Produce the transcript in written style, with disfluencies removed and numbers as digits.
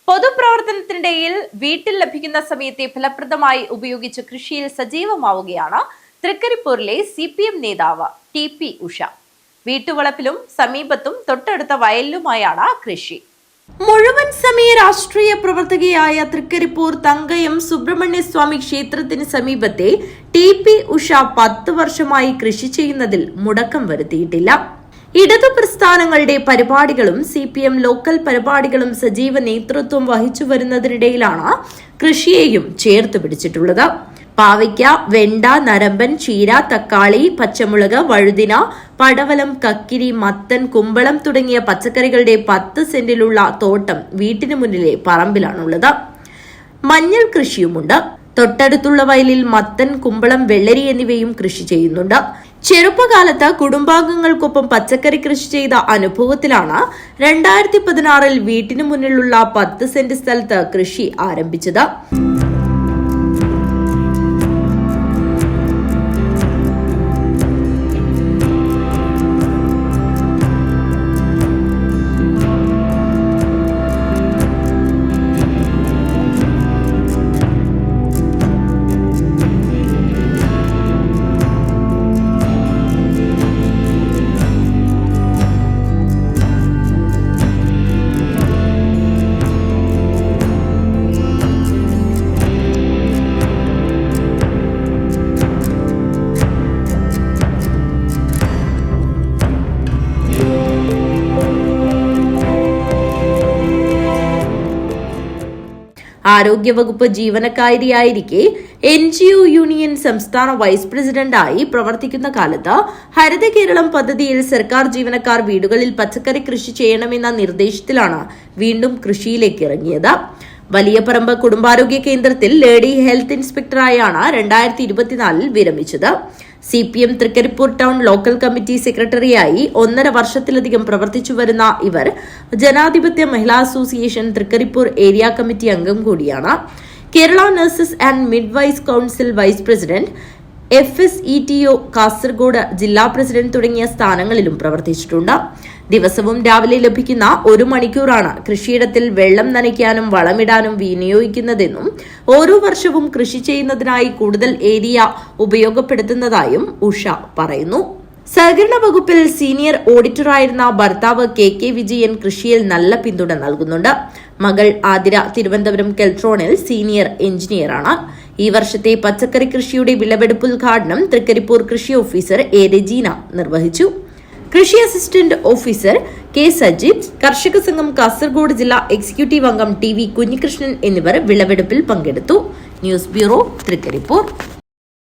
പൊതുപ്രവർത്തനത്തിനിടയിൽ വീട്ടിൽ ലഭിക്കുന്ന സമയത്തെ ഫലപ്രദമായി ഉപയോഗിച്ച് കൃഷിയിൽ സജീവമാവുകയാണ് തൃക്കരിപ്പൂരിലെ CPM നേതാവ് TP ഉഷ. വീട്ടുവളപ്പിലും സമീപത്തും തൊട്ടടുത്ത വയലിലുമായാണ് കൃഷി. മുഴുവൻ സമയ രാഷ്ട്രീയ പ്രവർത്തകയായ തൃക്കരിപ്പൂർ തങ്കയം സുബ്രഹ്മണ്യ സ്വാമി ക്ഷേത്രത്തിന് സമീപത്തെ TP ഉഷ 10 വർഷമായി കൃഷി ചെയ്യുന്നതിൽ മുടക്കം വരുത്തിയിട്ടില്ല. ഇടതു പ്രസ്ഥാനങ്ങളുടെ പരിപാടികളും CPM ലോക്കൽ പരിപാടികളും സജീവ നേതൃത്വം വഹിച്ചു വരുന്നതിനിടയിലാണ് കൃഷിയെയും ചേർത്ത് പിടിച്ചിട്ടുള്ളത്. പാവയ്ക്ക, വെണ്ട, നരമ്പൻ, ചീര, തക്കാളി, പച്ചമുളക്, വഴുതിന, പടവലം, കക്കിരി, മത്തൻ, കുമ്പളം തുടങ്ങിയ പച്ചക്കറികളുടെ 10 സെന്റിലുള്ള തോട്ടം വീട്ടിന് മുന്നിലെ പറമ്പിലാണുള്ളത്. മഞ്ഞൾ കൃഷിയുമുണ്ട്. തൊട്ടടുത്തുള്ള വയലിൽ മത്തൻ, കുമ്പളം, വെള്ളരി എന്നിവയും കൃഷി ചെയ്യുന്നുണ്ട്. ചെറുപ്പകാലത്ത് കുടുംബാംഗങ്ങൾക്കൊപ്പം പച്ചക്കറി കൃഷി ചെയ്ത അനുഭവത്തിലാണ് 2016 വീട്ടിന് മുന്നിലുള്ള 10 സെന്റ് സ്ഥലത്ത് കൃഷി ആരംഭിച്ചത്. ആരോഗ്യവകുപ്പ് ജീവനക്കാരിയായിരിക്കെ NGO യൂണിയൻ സംസ്ഥാന വൈസ് പ്രസിഡന്റായി പ്രവർത്തിക്കുന്ന കാലത്ത് ഹരിത കേരളം പദ്ധതിയിൽ സർക്കാർ ജീവനക്കാർ വീടുകളിൽ പച്ചക്കറി കൃഷി ചെയ്യണമെന്ന നിർദ്ദേശത്തിലാണ് വീണ്ടും കൃഷിയിലേക്ക് ഇറങ്ങിയത്. വലിയപറമ്പ് കുടുംബാരോഗ്യ കേന്ദ്രത്തിൽ ലേഡി ഹെൽത്ത് ഇൻസ്പെക്ടറായാണ് 2024 വിരമിച്ചത്. CPM Trikaripur town local committee സെക്രട്ടറിയായി 1.5 വർഷത്തിലധികം പ്രവർത്തിച്ചു വരുന്ന ഇവർ Janadhipathya Mahila association Trikaripur area committee അംഗം കൂടിയാണ്. Kerala nurses and midwives council vice president, FSETO Kasaragod ജില്ലാ പ്രസിഡന്റ് തുടങ്ങിയ സ്ഥാനങ്ങളിലും പ്രവർത്തിച്ചിട്ടുണ്ട്. ദിവസവും രാവിലെ ലഭിക്കുന്ന 1 മണിക്കൂറാണ് കൃഷിയിടത്തിൽ വെള്ളം നനയ്ക്കാനും വളമിടാനും വിനിയോഗിക്കുന്നതെന്നും ഓരോ വർഷവും കൃഷി ചെയ്യുന്നതിനായി കൂടുതൽ ഏരിയ ഉപയോഗപ്പെടുത്തുന്നതായും ഉഷ പറയുന്നു. സഹകരണ വകുപ്പിൽ സീനിയർ ഓഡിറ്ററായിരുന്ന ഭർത്താവ് KK വിജയൻ കൃഷിയിൽ നല്ല പിന്തുണ നൽകുന്നുണ്ട്. മകൾ ആതിര തിരുവനന്തപുരം കെൽട്രോണിൽ സീനിയർ എഞ്ചിനീയറാണ്. ഈ വർഷത്തെ പച്ചക്കറി കൃഷിയുടെ വിളവെടുപ്പ് ഉദ്ഘാടനം തൃക്കരിപ്പൂർ കൃഷി ഓഫീസർ A. രജീന നിർവഹിച്ചു. കൃഷി അസിസ്റ്റന്റ് ഓഫീസർ K. സജിത്, കർഷക സംഘം കാസർഗോഡ് ജില്ലാ എക്സിക്യൂട്ടീവ് അംഗം TV കുഞ്ഞികൃഷ്ണൻ എന്നിവർ വിളവെടുപ്പിൽ പങ്കെടുത്തു. News bureau, Trikaripur.